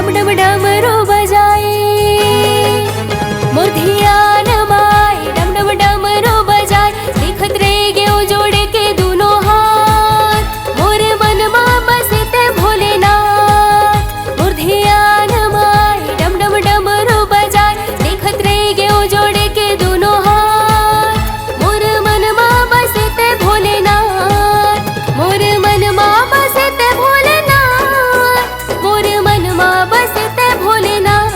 डम डम डमरू बजाए। मोर धियान माय डम डम डमरू बजाए। देखत रह गयो जोड़े के दोनों हाथ, मोर मन मा बसते भोलेनाथ। मोर धियान माय डम डम डमरू बजाए। देखत रह गयो जोड़े के दोनों हाथ, मोर मन मा बसते भोलेनाथ। मोर मन मा बसते भोलेनाथ। मोर मन मा बसते भोलेनाथ।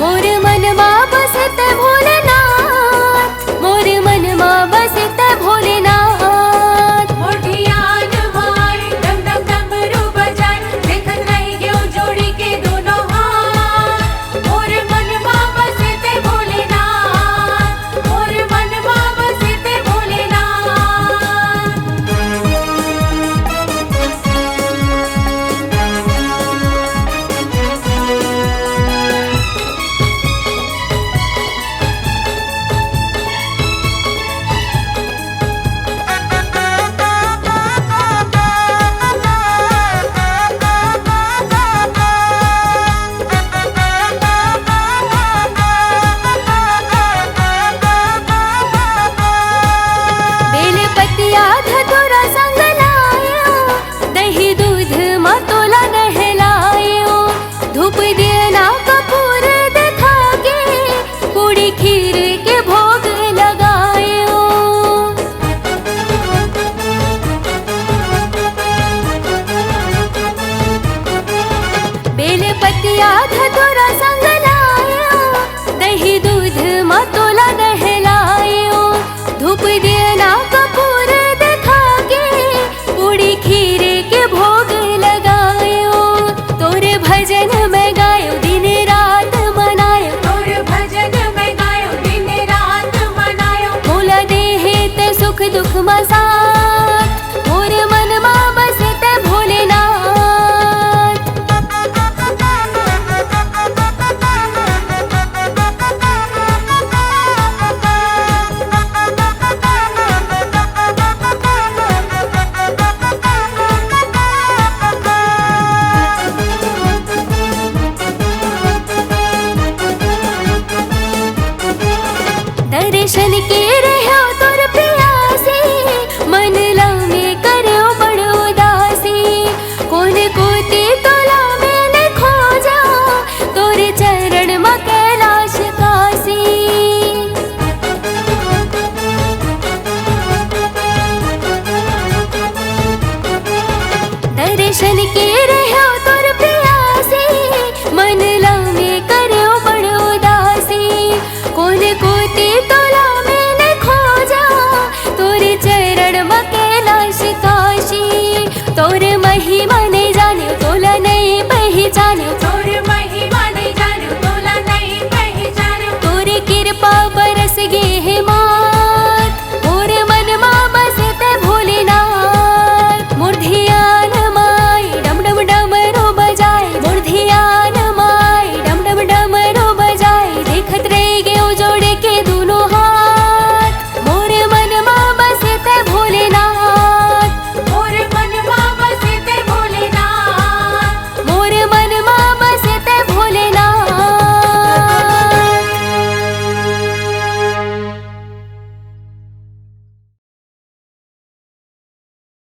मोर मन मा बसते भोलेनाथ। मोर मन मा बसते भोलेनाथ। मोर धियान माय डम डम डमरू बजाए। देखत रह गयो जोड़ी के दोनों हाथ, मोर मन मा बसते भोलेनाथ। मोर मन मा बसते भोलेनाथ। बेल पतिया धतूरा संग लायो, दही दूध मतोला नहलायो। धूप दियना कपूर दिखा के, पूड़ी खीर के भोग लगायो। बेल पतिया धतूरा संग लायो, दही दूध मतोला नहलायो। धूप दियना कपूर दिखा के, पूड़ी खीर के भोग लगायो। तोरे भजन में गायो दिन रात मनायो। तोर भजन में गायो दिन रात मनायो। मोला देहे ते सुख दुख मा साथ, मोर मन मा बसते भोलेनाथ। दर्शन के रहा